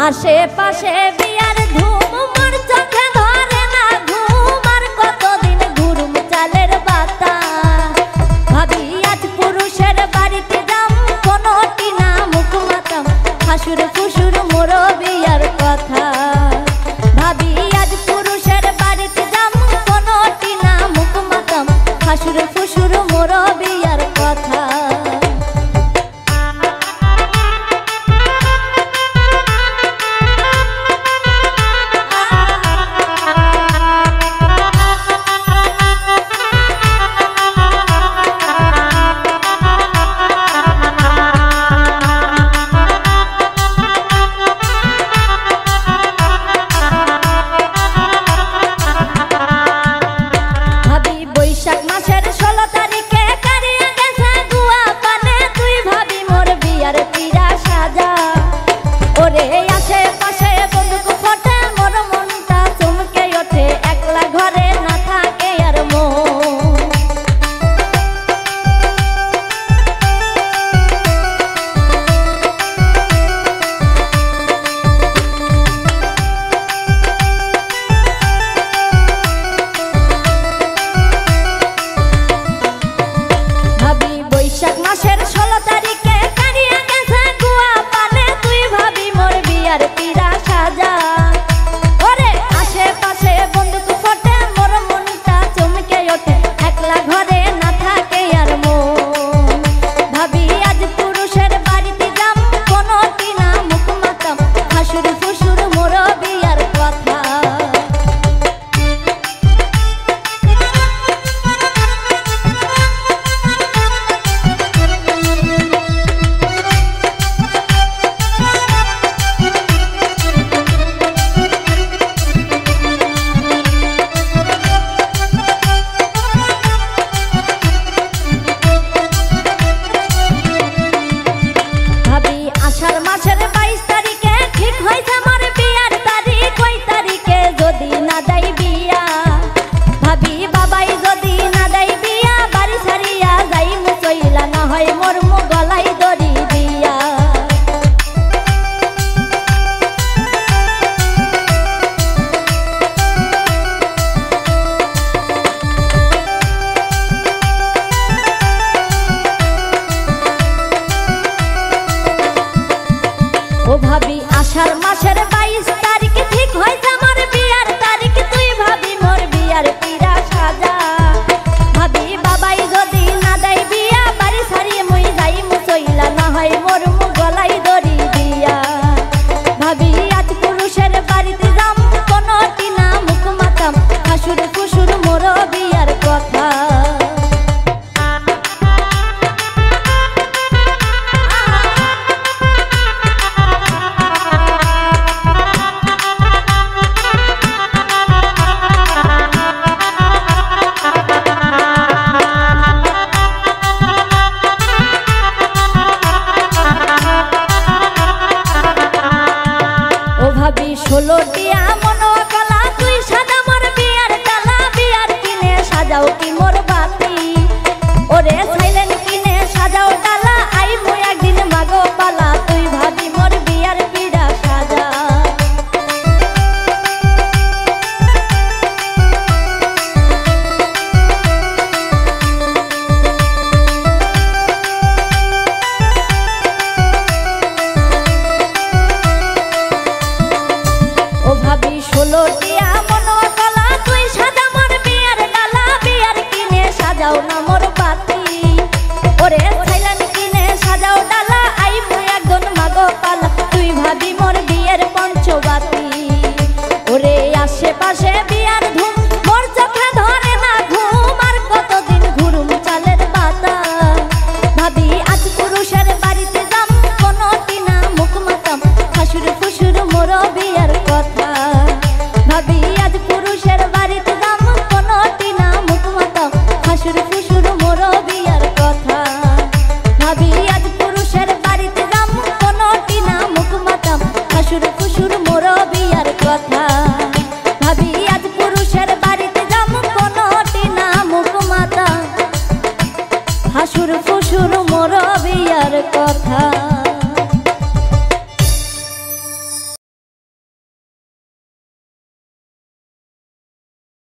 আশেপাশে বিয়ার ধুম মোর চোখে ধরে না ঘুম আর কতদিন ঘুরুম চালের বাতা ভাবি আজ পুরুষের বাড়িতে যাম কোনটি না মুখ মাতাম হাসুর ফুসুর মোর বিয়ার কথা ভাবি আজ পুরুষের বাড়িতে যাম কোনটি না মুখ মাতাম হাসুর ফুসুর মোর বিয়ার কথা ভাবি আষাঢ় মাসের 22 তারিখ ঠিক হইছে আমার বিয়ার তারিখ তুই ভাবি মোর বিয়ার পিরা সাজা ভাবি বাবাই যদি না দেয় বিয়া বাড়ি ছাড়িয়ে মুই যাই মুসইলা না হয় মোর গলাই দড়ি দিয়া ভাবি আজ পুরুষের বাড়িতে যাম কোনটি না মুখ মাতাম হাসুর ফুসুর মোর বিয়ার কথা ভাবি 16 টিয়া মনো কলা তুই সাজা মোর বিয়ার কালা বিয়ার কিনে সাজাও কি মোর বাতি ওরে সাইলেন কিনে সাজাও ডালা আই মুই একদিন মাগো পালা তুই ভাবি মোর বিয়ার পিড়া সাজা ভাবি 16 টিয়া মনো কলা তুই সাজা মোর বিয়ার ডালা বিয়ার কিনে সাজাও না মোর বাতি ওরে সাইলেন কিনে সাজাও ডালা আই মুই একজন মাগো পালা তুই ভাবি মোর বিয়ের পঞ্চবাতি ওরে আশেপাশে বিয়ার ধুম মোর চোখে ধরে না ঘুম আর কতদিন ঘুরুম চালের বাতা ভাবি আজ পুরুষের বাড়িতে যাম কোনটি না মুখ মাতাম হাসুর ফুসুর মোর বিয়ার কথা ভাবি আজ পুরুষের বাড়িতে যাম কোনটি না মুখ মাতাম হাসুর ফুসুর মোর বিয়ার কথা ভাবি আজ পুরুষের বাড়িতে যাম কোনটি না মুখ মাতাম হাসুর ফুসুর মোর বিয়ার কথা।